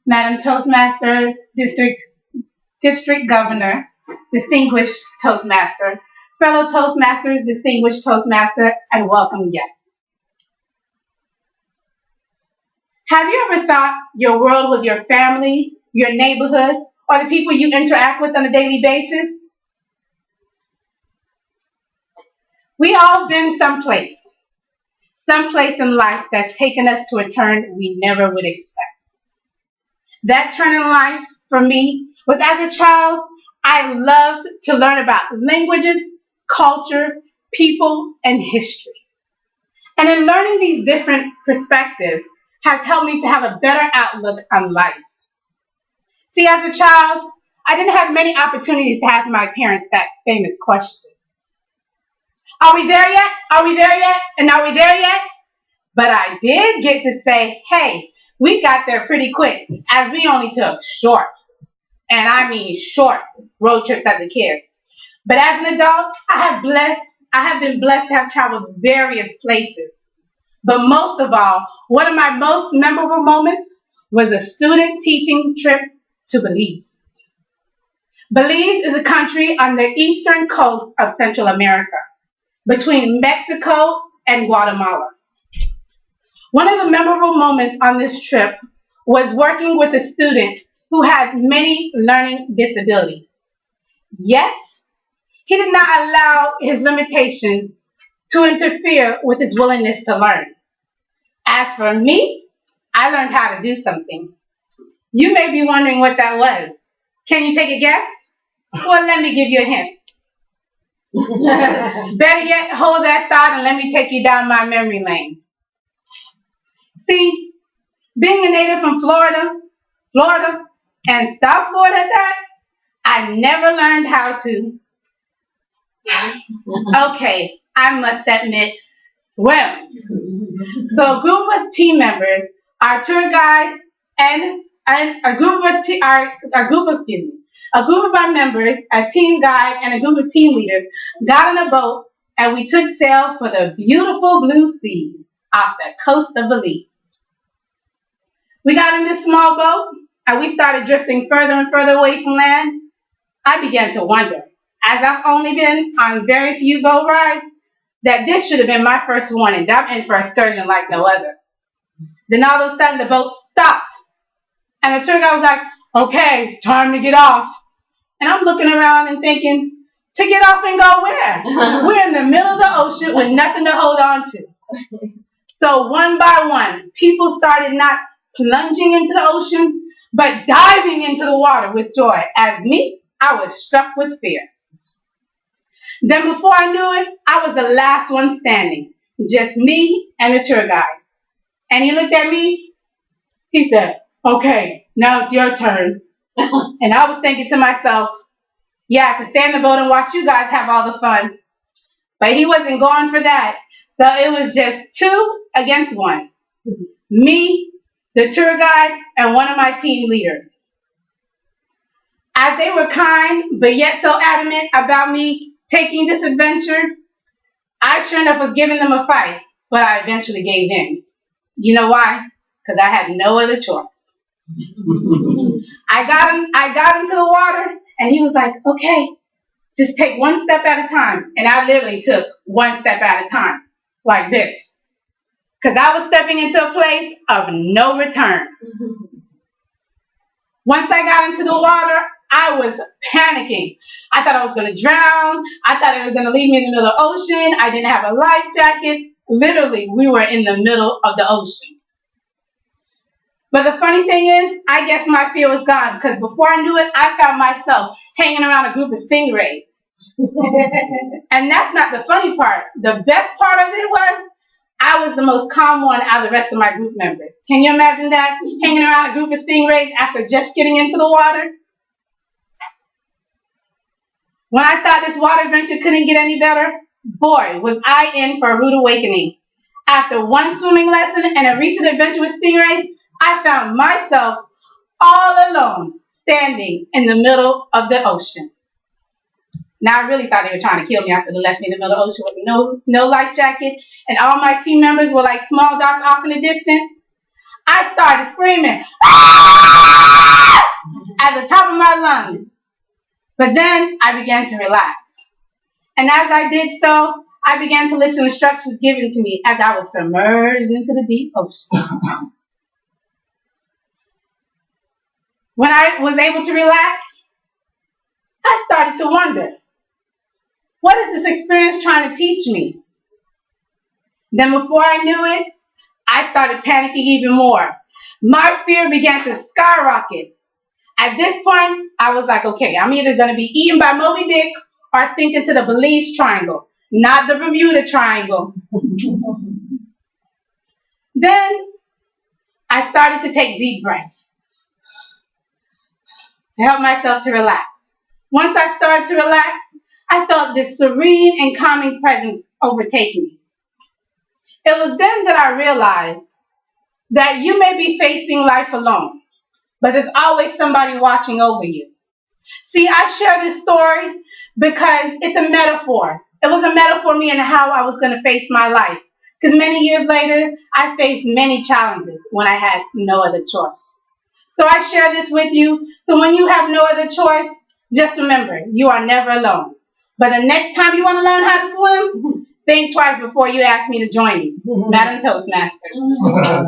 Madam Toastmaster, District Governor, distinguished Toastmaster, fellow Toastmasters, distinguished Toastmaster, and welcome guests. Have you ever thought your world was your family, your neighborhood, or the people you interact with on a daily basis? We all been someplace in life that's taken us to a turn we never would expect. That turn in life, for me, was as a child, I loved to learn about languages, culture, people, and history. And in learning these different perspectives has helped me to have a better outlook on life. See, as a child, I didn't have many opportunities to ask my parents that famous question. Are we there yet? Are we there yet? And are we there yet? But I did get to say, hey, we got there pretty quick, as we only took short, and I mean short, road trips as a kid. But as an adult, I have been blessed to have traveled various places. But most of all, one of my most memorable moments was a student teaching trip to Belize. Belize is a country on the eastern coast of Central America, between Mexico and Guatemala. One of the memorable moments on this trip was working with a student who had many learning disabilities. Yet, he did not allow his limitations to interfere with his willingness to learn. As for me, I learned how to do something. You may be wondering what that was. Can you take a guess? Well, let me give you a hint. Better yet, hold that thought and let me take you down my memory lane. See, being a native from Florida, and South Florida at that, I never learned how to swim. Okay, I must admit, swim. So a group of team members, our tour guide, and a group of our members, a team guide, and a group of team leaders got on a boat, and we took sail for the beautiful blue sea off the coast of Belize. We got in this small boat, and we started drifting further and further away from land. I began to wonder, as I've only been on very few boat rides, that this should have been my first warning, that I'm in for a excursion like no other. Then all of a sudden, the boat stopped, and the tour guide was like, okay, time to get off. And I'm looking around and thinking, to get off and go where? We're in the middle of the ocean with nothing to hold on to. So one by one, people started not plunging into the ocean, but diving into the water with joy. As me, I was struck with fear. Then before I knew it, I was the last one standing, just me and the tour guide. And he looked at me, he said, okay, now it's your turn. And I was thinking to myself, yeah, I could stay in the boat and watch you guys have all the fun. But he wasn't going for that. So it was just 2 against 1. Me, the tour guide, and one of my team leaders. As they were kind, but yet so adamant about me taking this adventure, I sure enough was giving them a fight, but I eventually gave in. You know why? Because I had no other choice. I got into the water, and he was like, okay, just take one step at a time. And I literally took one step at a time, like this. Because I was stepping into a place of no return. Once I got into the water, I was panicking. I thought I was going to drown. I thought it was going to leave me in the middle of the ocean. I didn't have a life jacket. Literally, we were in the middle of the ocean. But the funny thing is, I guess my fear was gone, because before I knew it, I found myself hanging around a group of stingrays. And that's not the funny part. The best part of it was, I was the most calm one out of the rest of my group members. Can you imagine that? Hanging around a group of stingrays after just getting into the water? When I thought this water adventure couldn't get any better, boy, was I in for a rude awakening. After one swimming lesson and a recent adventure with stingrays, I found myself all alone, standing in the middle of the ocean. Now, I really thought they were trying to kill me after they left me in the middle of the ocean with no life jacket, and all my team members were like small dots off in the distance. I started screaming, "Ah!" But then I began to relax. And as I did so, I began to listen to instructions given to me as I was submerged into the deep ocean. When I was able to relax, I started to wonder, what is this experience trying to teach me? Then before I knew it, I started panicking even more. My fear began to skyrocket. At this point, I was like, okay, I'm either going to be eaten by Moby Dick or sink into the Belize Triangle, not the Bermuda Triangle. Then I started to take deep breaths to help myself to relax. Once I started to relax, I felt this serene and calming presence overtake me. It was then that I realized that you may be facing life alone, but there's always somebody watching over you. See, I share this story because it's a metaphor. It was a metaphor for me and how I was going to face my life. Because many years later, I faced many challenges when I had no other choice. So I share this with you. So when you have no other choice, just remember, you are never alone. But the next time you want to learn how to swim, think twice before you ask me to join you. Madam Toastmaster.